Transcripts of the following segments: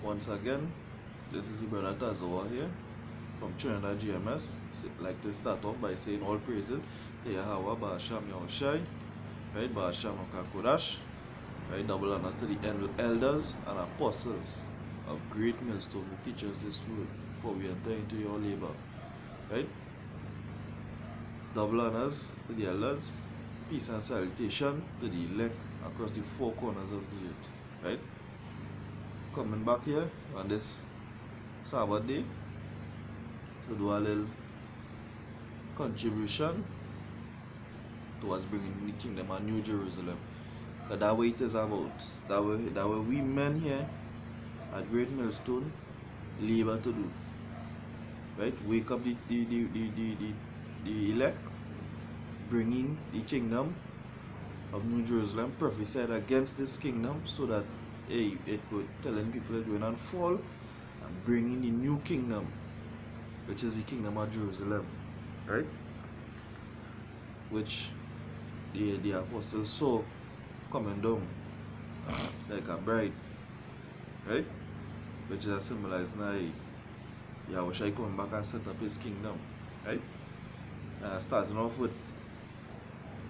Once again, this is the brother Tazoa here from Trinidad GMS. Like to start off by saying all praises to Yahweh Ba'asham Yahushai, right? Ba'asham Akakodash, right? Double honors to the elders and apostles of Great Millstone who teach us this word before we enter into your labor, right? Double honors to the elders, peace and salutation to the elect across the four corners of the earth, right? Coming back here on this Sabbath day to do a little contribution towards bringing the kingdom of New Jerusalem. But that way it is about. That way we men here at Great Millstone labor to do. Right? Wake up the elect, bringing the kingdom of New Jerusalem, prophesied against this kingdom so that it could telling people that going and fall and bringing the new kingdom, which is the kingdom of Jerusalem, right? Which the apostles saw coming down like a bride, right? Which is symbolized now Yahushua coming back and set up his kingdom, right? Starting off with,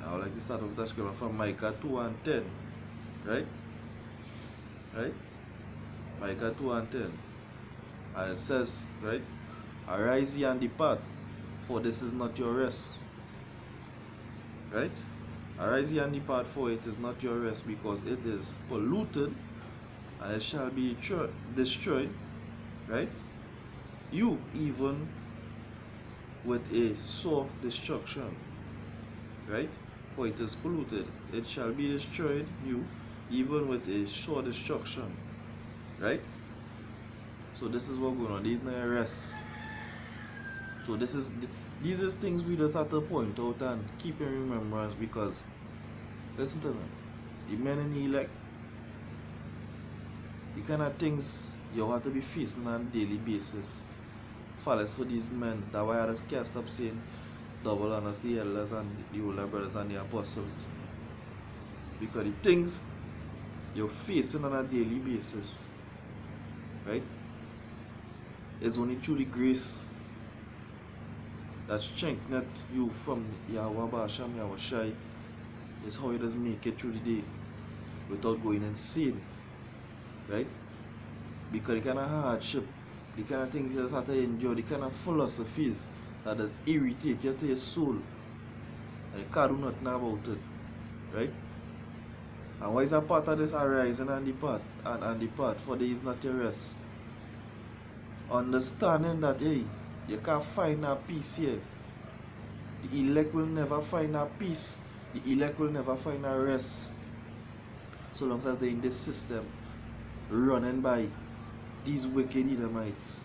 I would like to start off with a scripture from Micah 2:10, right? Right? Micah 2:10. And it says, right? Arise ye and depart, for this is not your rest. Right? Arise ye and depart, for it is not your rest, because it is polluted, and it shall be destroyed. Right? You even with a sore destruction. Right? For it is polluted, it shall be destroyed, you even with a sore destruction. Right? So this is what going on. These are rest. So these is things we just have to point out and keep in remembrance, because listen to me, the men in the elect, the kind of things you have to be facing on a daily basis. Fathers for these men, that's why I just can't stop saying double honors to the elders and the older brothers and the apostles. Because the things you're facing on a daily basis, right, is only through the grace that strengthened you from Yahweh Ba'asham Yahushai, is how you just make it through the day without going insane, right? Because the kind of hardship, the kind of things you just have to endure, the kind of philosophies that just irritate you to your soul, and you can't do nothing about it, right? And why is a part of this arising and depart, for there is not a rest? Understanding that, hey, you can't find a peace here. The elect will never find a peace. The elect will never find a rest, so long as they're in this system, running by these wicked Edomites,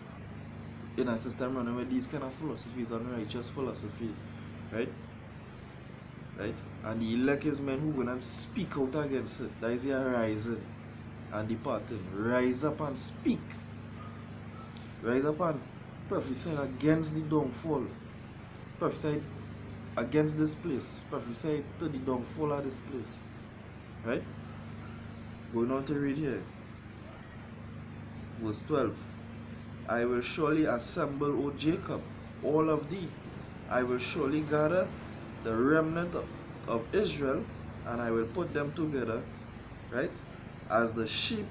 in a system running with these kind of philosophies, unrighteous philosophies, right? Right? And the elect is men who go and speak out against it. That is the arising and departing. Rise up and speak. Rise up and prophesy against the downfall. Prophesy against this place. Prophesy to the downfall of this place. Right? Going on to read here. Verse 12. I will surely assemble, O Jacob, all of thee. I will surely gather the remnant of Israel, and I will put them together, right, as the sheep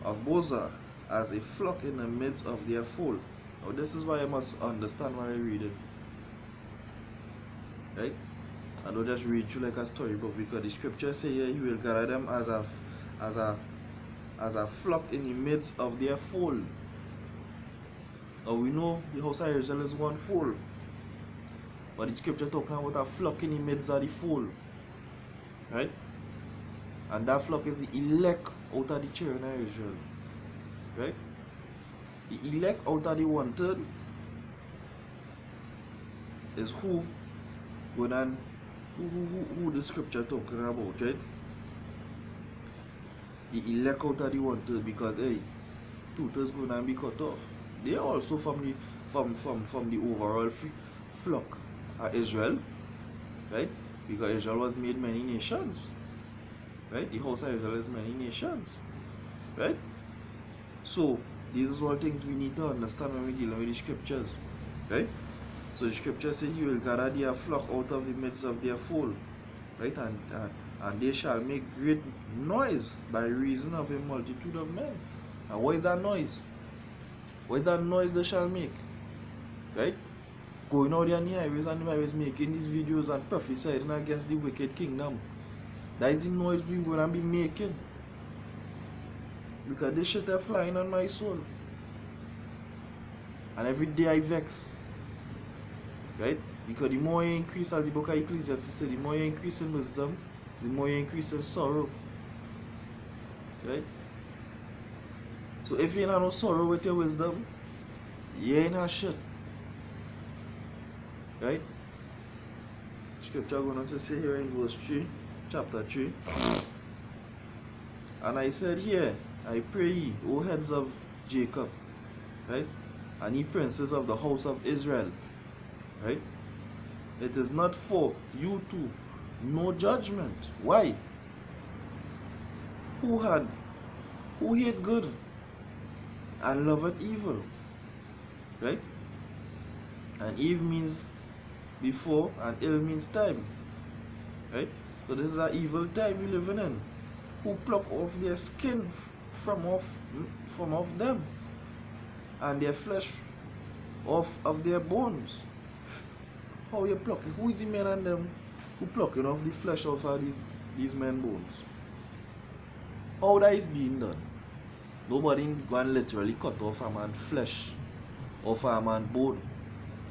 of Bozrah, as a flock in the midst of their fold. Now this is why I must understand when I read it, right? I don't just read through like a storybook, because the scripture say here, you will gather them as a flock in the midst of their fold. Now we know the house of Israel is one fold, but the scripture talking about a flock in the midst of the fold, right? And that flock is the elect out of the children of Israel, right? The elect out of the wanted is who the scripture talking about, right? The elect out of the wanted, because hey, two-thirds going to be cut off. They are also from the overall flock of Israel, right? Because Israel was made many nations, right? The house of Israel is many nations, right? So These are all things we need to understand when we're dealing with the scriptures. Right? So the scripture says, "You will gather their flock out of the midst of their fold." Right? And they shall make great noise by reason of a multitude of men. And what is that noise? What is that noise they shall make? Right? Going out there on the highways and the byways, making these videos and prophesying against the wicked kingdom. That is the noise we're going to be making. Because this shit are flying on my soul. And every day I vex. Right? Because the more you increase, as the book of Ecclesiastes says, the more you increase in wisdom, the more you increase in sorrow. Right? So if you ain't have no sorrow with your wisdom, you ain't a shit. Right? Scripture going on to say here in verse 3, chapter 3. And I said here, I pray ye, O heads of Jacob, right? And ye princes of the house of Israel, right? It is not for you to know judgment. Why? Who hate good and loveth evil, right? And Eve means before and ill means time, right? So this is an evil time we're living in. Who pluck off their skin from off them, and their flesh off of their bones. How you plucking? Who is the man and them who plucking off the flesh off of these men bones? How that is being done? Nobody can literally cut off a man's flesh, off a man's bone,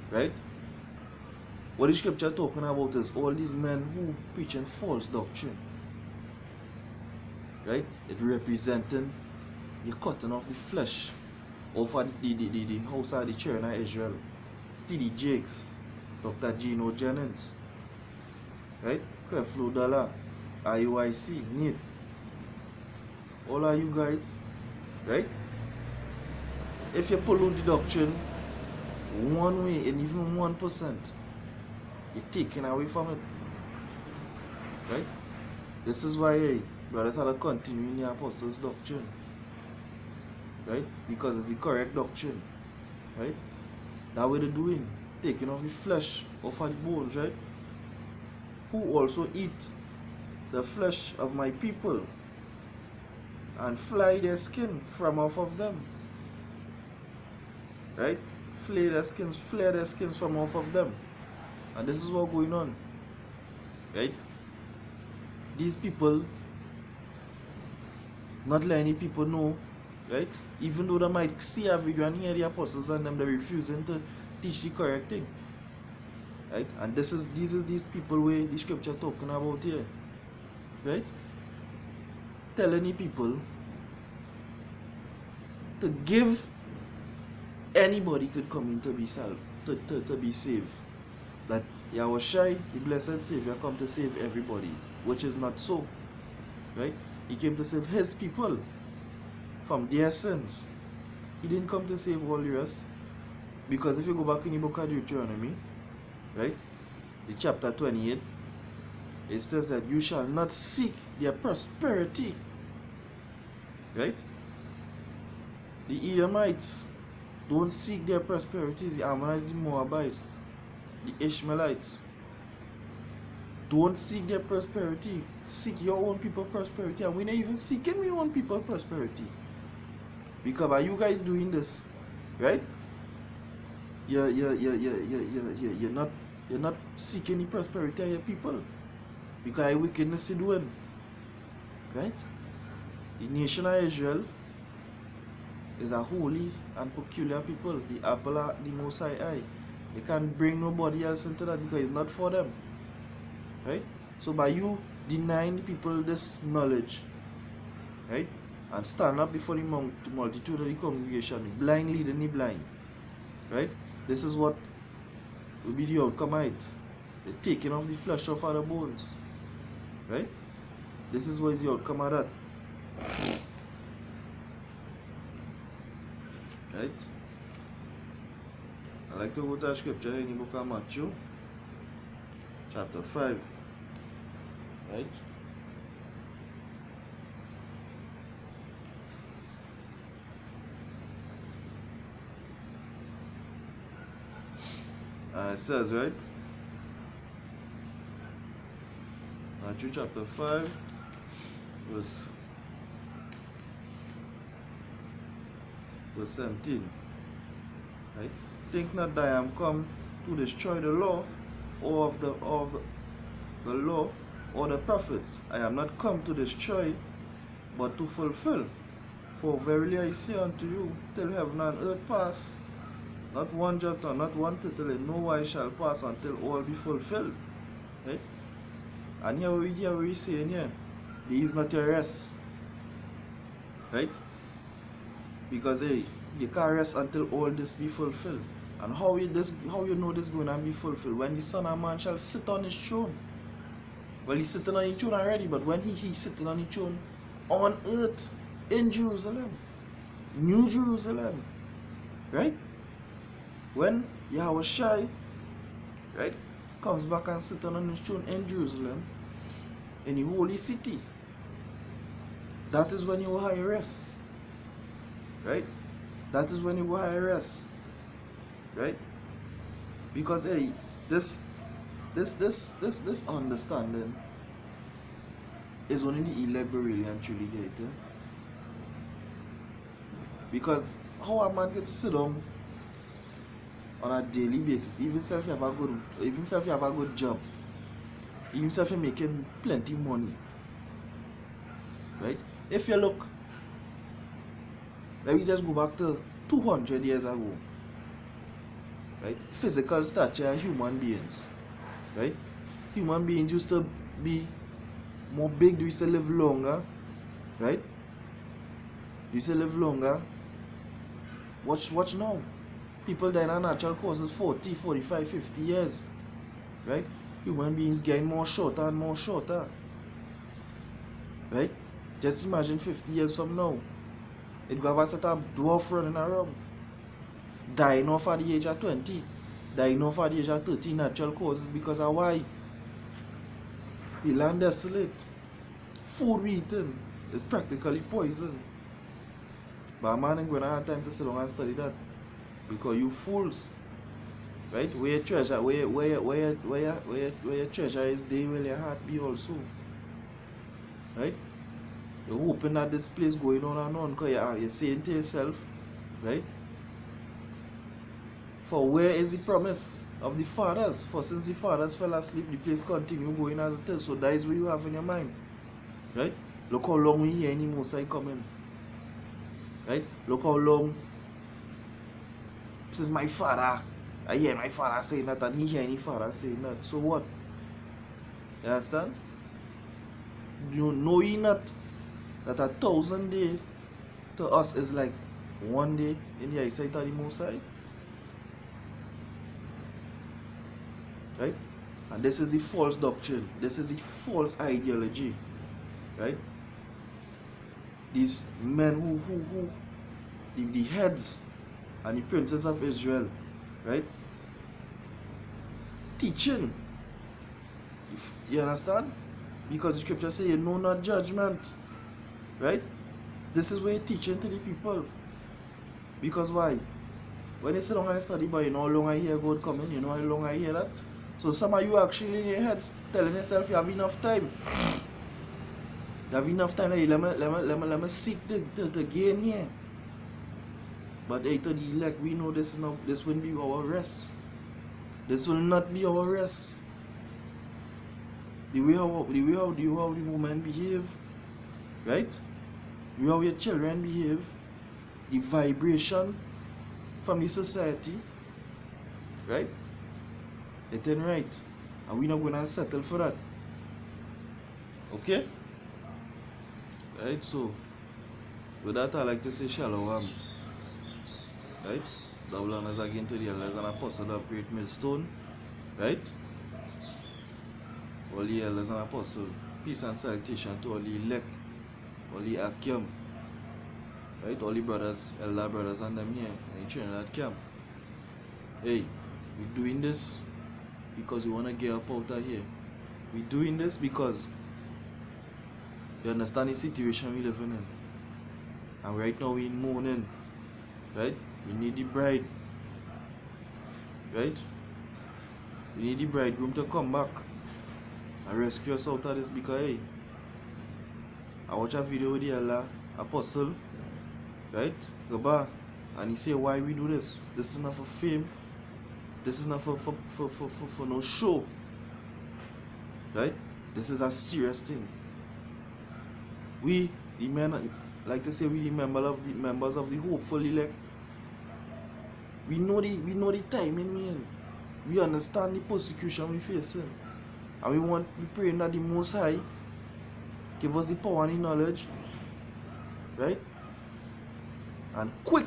right? What the scripture talking about is all these men who preaching false doctrine, right? It representing the cutting off the flesh off of the house of the children of Israel. T.D. Jakes, Dr. Gino Jennings, right? Creflo Dollar, IUIC, NIT, all of you guys, right? If you pollute the doctrine one way and even 1%, you're taken away from it, right? This is why brothers are continuing the apostles' doctrine, right? Because it's the correct doctrine, right? That way they're doing, taking off the flesh off of the bones, right? Who also eat the flesh of my people and fly their skin from off of them, right? Flare their skins from off of them. And this is what's going on, right? These people not letting people know, right? Even though they might see a video and hear the apostles and them, they're refusing to teach the correct thing, right? And these people where the scripture talking about here, right? Telling the people to give anybody could come in to be to be saved. That Yahushua, the blessed Savior, come to save everybody, which is not so, right? He came to save his people from their sins. He didn't come to save all the rest. Because if you go back in the book of Deuteronomy, right, the chapter 28, it says that you shall not seek their prosperity, right? The Edomites don't seek their prosperity. The Ammonites, the Moabites, the Ishmaelites don't seek their prosperity. Seek your own people prosperity. And we're not even seeking our own people prosperity. Because by you guys doing this, right? You're not seeking the prosperity of your people. Because wickedness is doing. Right? The nation of Israel is a holy and peculiar people. The apple of the Most High Eye. They can't bring nobody else into that because it's not for them. Right? So by you denying the people this knowledge, right, and stand up before the multitude of the congregation, blind leading the blind, right, this is what will be the outcome of it. The taking of the flesh off other bones, right? This is what is the outcome of that, right? I like to go to a scripture in the book of Matthew, chapter 5, right? And it says, right? Matthew chapter 5, verse 17. Right? Think not that I am come to destroy the law or of the law or the prophets. I am not come to destroy, but to fulfill. For verily I say unto you, till heaven and earth pass, not one jot or not one tittle in no wise shall pass until all be fulfilled. Right? And here we saying here, there is not a rest. Right? Because hey, you can't rest until all this be fulfilled. And how you know this going to be fulfilled? When the Son of Man shall sit on his throne. Well, he's sitting on his throne already, but when he's sitting on his throne on earth, in Jerusalem, New Jerusalem, right? When Yahushua, right, comes back and sits on his throne in Jerusalem, in the holy city, that is when you will have rest, right? That is when you will have rest, right? Because hey, this understanding is only the elect will really and truly get it. Because how a man gets sit down on a daily basis, even if you have a good job, even if you're making plenty money, right? If you look, let me just go back to 200 years ago, right? Physical stature of human beings, right? Human beings used to be more big, they used to live longer, right? They used to live longer. Watch now. People dying of natural causes 40, 45, 50 years. Right? Human beings getting more shorter and more shorter. Right? Just imagine 50 years from now. It will have a set of dwarf running around. Dying off at the age of 20. Dying off at the age of 30 natural causes because of why? The land desolate. Food we eating is practically poison. But a man ain't going to have time to sit down and study that. Because you fools, right? Where your treasure, where your treasure is, there will your heart be also. Right? You're hoping that this place going on and on because you're saying to yourself, right? For where is the promise of the fathers? For since the fathers fell asleep, the place continue going as it is. So that is what you have in your mind. Right? Look how long we hear any Mosai coming. Right? Look how long. This is my father. I hear my father saying that, and he hear any father saying that. So what? You understand? You know ye not that 1,000 days to us is like one day in the eyesight of the Most High? Right? And this is the false doctrine. This is the false ideology. Right? These men the heads and the princes of Israel, right? Teaching. You understand? Because the scripture says, you know not judgment. Right? This is where you're teaching to the people. Because why? When you sit down and study, but you know how long I hear God coming, you know how long I hear that. So some of you actually in your heads telling yourself you have enough time. You have enough time. Hey, let me seek to gain here. But hey, to the elect, we know this will be our rest. This will not be our rest. The way how the women behave, right? The way how your children behave, the vibration from the society, right? It ain't right. And we're not going to settle for that. Okay? Right, so with that I like to say shalom. Right? Double honors again to the elders and apostles of Great Millstone. Right? All the elders and apostles. Peace and salutation to all the elect, all the Akim. Right? All the brothers, elder brothers and them here in Trinidad camp. Hey, we're doing this because we want to get up out of here. We're doing this because you understand the situation we're living in. And right now we're in mourning. Right? We need the bride. Right? We need the bridegroom to come back and rescue us out of this, because hey, I watch a video with the elder apostle, right? Gaba, and he say, why we do this? This is not for fame. This is not for no show. Right? This is a serious thing. We, the men, like to say, we the members of the hopeful elect. We know the timing, man. We understand the persecution we facing, and we praying that the Most High give us the power and the knowledge, right? And quick,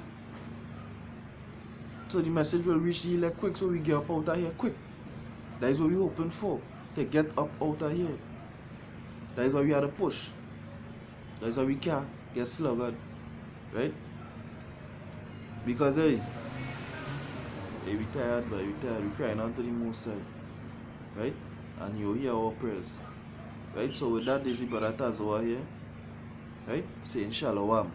so the message will reach the elect quick, so we get up out of here quick. That is what we're hoping for, to get up out of here. That is why we have to push. That is why we can't get slugged, right? Because hey, we tired, but we tired. We crying out to the Most High, right? And you hear our prayers, right? So with that, this is Brother Taz over here, right? Saying Shalom.